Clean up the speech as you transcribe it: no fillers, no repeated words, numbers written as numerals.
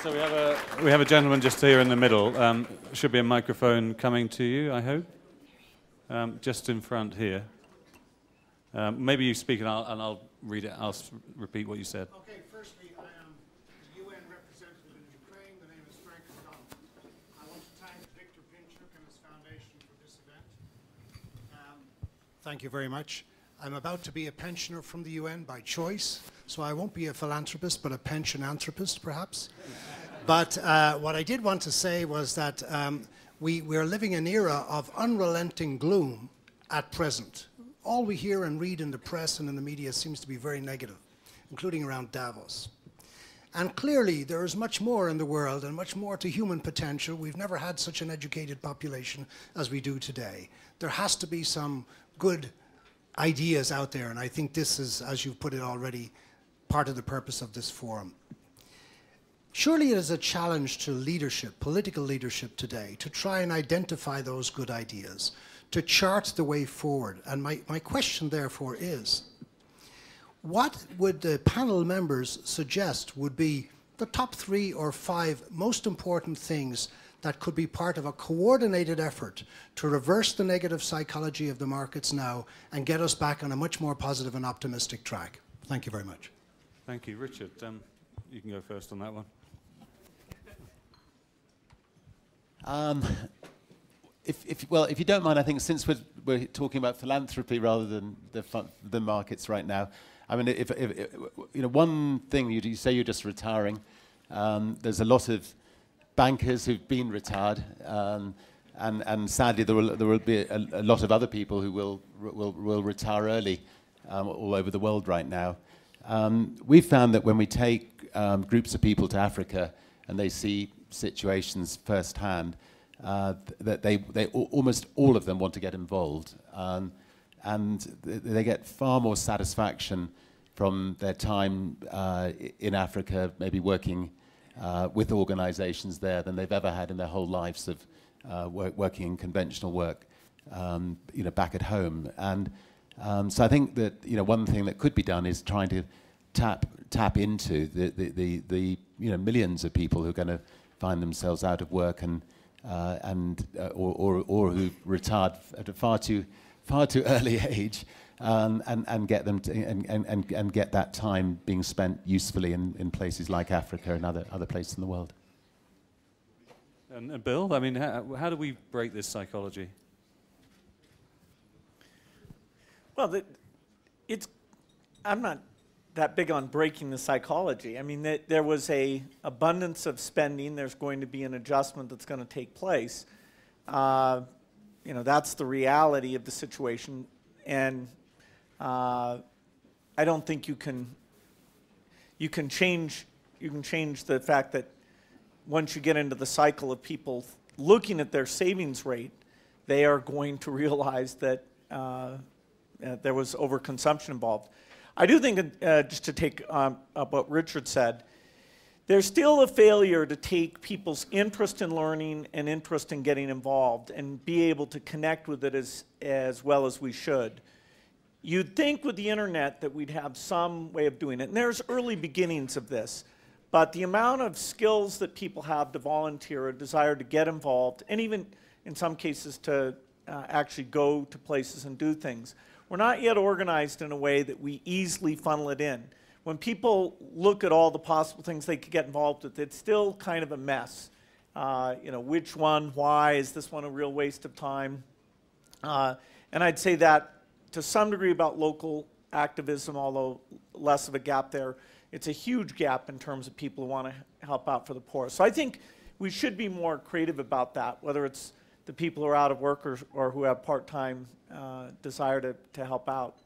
So we have a gentleman just here in the middle. Should be a microphone coming to you, I hope. Just in front here. Maybe you speak and I'll read it. I'll repeat what you said. Okay, firstly, I am the UN representative in Ukraine. The name is Frank McDonald. I want to thank Victor Pinchuk and his foundation for this event. Thank you very much. I'm about to be a pensioner from the UN by choice, so I won't be a philanthropist, but a pensionanthropist, perhaps. But what I did want to say was that we're living an era of unrelenting gloom at present. All we hear and read in the press and in the media seems to be very negative, including around Davos. And clearly, there is much more in the world and much more to human potential. We've never had such an educated population as we do today. There has to be some good ideas out there, and I think this is, as you've put it already, part of the purpose of this forum. Surely it is a challenge to leadership, political leadership today, to try and identify those good ideas, to chart the way forward. And my question, therefore, is, what would the panel members suggest would be the top 3 or 5 most important things that could be part of a coordinated effort to reverse the negative psychology of the markets now and get us back on a much more positive and optimistic track? Thank you very much. Thank you. Richard, you can go first on that one. If you don't mind, I think since we're talking about philanthropy rather than the markets right now, I mean, if you know, one thing you say you're just retiring. There's a lot of bankers who've been retired, and sadly there will be a lot of other people who will retire early all over the world right now. We've found that when we take groups of people to Africa and they see situations firsthand, that they almost all of them want to get involved, and they get far more satisfaction from their time in Africa, maybe working with organizations there, than they've ever had in their whole lives of working in conventional work, you know, back at home. And so I think that, you know, one thing that could be done is trying to tap into the you know, millions of people who are going to find themselves out of work or who retired at a far too early age, and get them to, and get that time being spent usefully in places like Africa and other places in the world. And Bill, I mean, how do we break this psychology? Well, I'm not that big on breaking the psychology. I mean, there was a abundance of spending. There's going to be an adjustment that's going to take place. You know, that's the reality of the situation, and I don't think you can change the fact that once you get into the cycle of people looking at their savings rate, they are going to realize that there was overconsumption involved. I do think, just to take up what Richard said, there's still a failure to take people's interest in learning and interest in getting involved and be able to connect with it as well as we should. You'd think with the internet that we'd have some way of doing it, and there's early beginnings of this, but the amount of skills that people have to volunteer, a desire to get involved, and even in some cases to actually go to places and do things, we're not yet organized in a way that we easily funnel it in. When people look at all the possible things they could get involved with, it's still kind of a mess. You know, which one, why, is this one a real waste of time? And I'd say that to some degree about local activism, although less of a gap there. It's a huge gap in terms of people who want to help out for the poor. So I think we should be more creative about that, whether it's the people who are out of work or who have part-time desire to help out.